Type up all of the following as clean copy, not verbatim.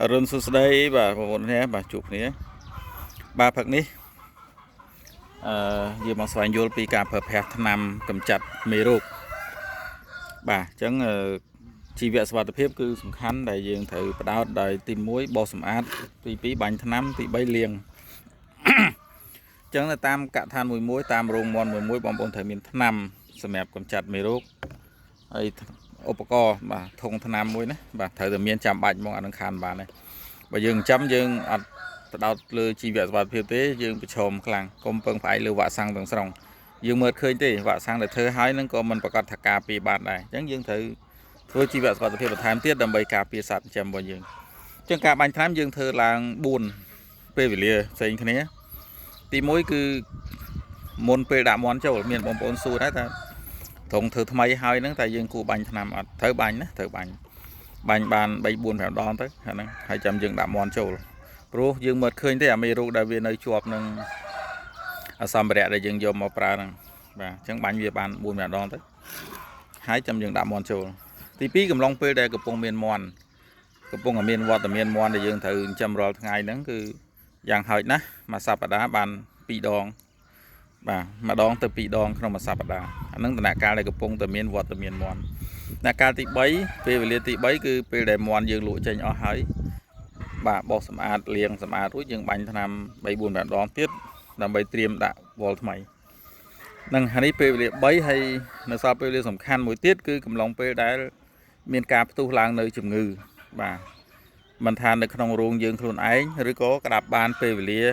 រុនសួស្តីបាទបងប្អូននេះបាទជួបគ្នាបាទផឹកនេះយើងមកស្វែងយល់ពីការប្រើប្រាស់ថ្នាំកម្ចាត់មេរោគបាទអញ្ចឹងជីវសុវត្ថិភាពគឺសំខាន់ដែលយើងត្រូវផ្ដោតដោយទី1បោសសម្អាតទី2បាញ់ថ្នាំទី3លាងអញ្ចឹងនៅតាមកឋានមួយតាមរោងមន់មួយបងប្អូនត្រូវមានថ្នាំសម្រាប់កម្ចាត់មេរោគហើយឧបករណ៍បាទធុងថ្នាំមួយណាបាទត្រូវតែមានចាំបាច់មកអានឹងខានបានទេបើយើងចាំយើងអត់ផ្ដោតលើជីវសុវត្ថិភាពទេយើងប្រឈមខ្លាំងកុំពឹងផ្អែកលើវ៉ាក់សាំងទាំងស្រុងយើងមើលឃើញទេវ៉ាក់សាំងដែលធ្វើហើយនឹងក៏មិនប្រកាសថាការពារបានដែរអញ្ចឹងយើងត្រូវធ្វើជីវសុវត្ថិភាពបន្ថែមទៀតដើម្បីការពារសត្វចិញ្ចឹមរបស់យើងអញ្ចឹងការបាញ់ថ្នាំយើងធ្វើឡើង4ពេលវេលាផ្សេងគ្នាទី1គឺមុនពេលដាក់មន់ចូលមានបងប្អូនសួរដែរថាត្រង់ធ្វើថ្មីហើយហ្នឹងតែយើងគួរបាញ់ថ្នាំអត់ត្រូវបាញ់ណាត្រូវបាញ់បាន3 4 5ដងទៅហ្នឹងហើយចាំយើងដាក់មន់ចូលព្រោះយើងមើលឃើញទេអាមេរោគដែលវានៅជាប់នឹងសម្ភារៈដែលយើងយកមកប្រើហ្នឹងបាទអញ្ចឹងបាញ់វាបាន4 5ដងទៅហើយចាំយើងដាក់មន់ចូលទី2កំឡុងពេលដែលកំពុងមានមន់កំពុងមានវត្តមានមន់ដែលយើងត្រូវចិញ្ចឹមរាល់ថ្ងៃហ្នឹងគឺយ៉ាងហោចណាស់មួយសប្តាហ៍បាន2ដងបាទម្ដងទៅ2ដងក្នុងមួយសប្តាហ៍អានឹងដំណាក់កាលដែលកំពុងតែមានវត្តមានមន់ដំណាក់កាលទី3ពេលវេលាទី3គឺពេលដែលមន់យើងលក់ចេញអស់ហើយបាទបោសសម្អាតលាងសម្អាតរួចយើងបាញ់ថ្នាំ3 4 5ដងទៀតដើម្បីត្រៀមដាក់វល់ថ្មីនឹងនេះពេលវេលា3ហើយនៅសល់ពេលវេលាសំខាន់មួយទៀតគឺកំឡុងពេលដែលមានការផ្ទុះឡើងនៅជំងឺបាទមិនថានៅក្នុងរោងយើងខ្លួនឯងឬក៏ក្តាប់បានពេលវេលា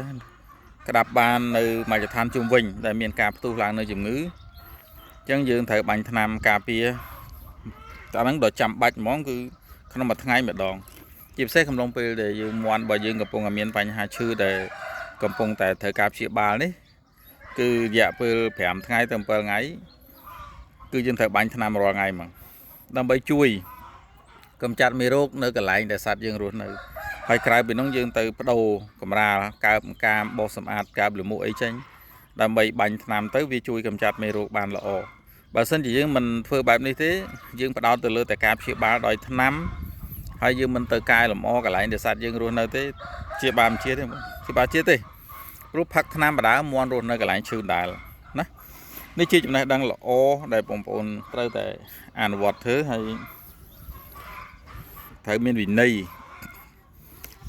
ក្តាប់បាននៅមជ្ឈដ្ឋានជុំវិញដែលមានការផ្ទុះឡើងនៅជំងឺអញ្ចឹងយើងត្រូវបាញ់ថ្នាំការពារតែហ្នឹងដល់ចាំបាច់ហ្មងគឺក្នុងមួយថ្ងៃម្ដងជាពិសេសកំឡុងពេលដែលយើងមន់បើយើងកំពុងតែមានបញ្ហាឈឺដែលកំពុងតែត្រូវការព្យាបាលនេះគឺរយៈពេល5ថ្ងៃទៅ7ថ្ងៃគឺយើងត្រូវបាញ់ថ្នាំរាល់ថ្ងៃហ្មងដើម្បីជួយកម្ចាត់មេរោគនៅកន្លែងដែលសត្វយើងរស់នៅហើយក្រៅពីនោះយើងទៅបដូរកម្រាលកើបកាមបោសសម្អាតកើបលិមួកអីចេញដើម្បីបាញ់ថ្នាំទៅវាជួយកម្ចាត់មេរោគបានល្អបើសិនជាយើងមិនធ្វើបែបនេះទេយើងផ្ដោតទៅលើតែការព្យាបាលដោយថ្នាំហើយយើងមិនទៅកែលម្អកន្លែងដែលសត្វយើងរស់នៅទេជាបានជាទេជាបានជាទេព្រោះផឹកថ្នាំបដាមន់រស់នៅកន្លែងឈឺដែរណានេះជាចំណេះដឹងល្អដែលបងប្អូនត្រូវតែអនុវត្តធ្វើហើយត្រូវមានវិន័យ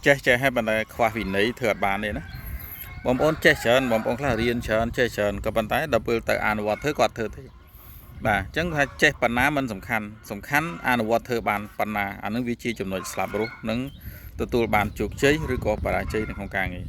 ចេះឲ្យប៉ុន្តែខ្វះវិន័យធ្វើអត់បានទេណាបងប្អូនចេះច្រើនបងប្អូនខ្លះរៀនច្រើនចេះច្រើនក៏ប៉ុន្តែដល់ពេលទៅអនុវត្តធ្វើគាត់ធ្វើទេបាទអញ្ចឹងថាចេះប៉ុណ្ណាមិនសំខាន់អនុវត្តធ្វើបានប៉ុណ្ណាអានឹងវាជាចំណុចស្លាប់រស់នឹងទទួលបានជោគជ័យឬក៏បរាជ័យនៅក្នុងការងារ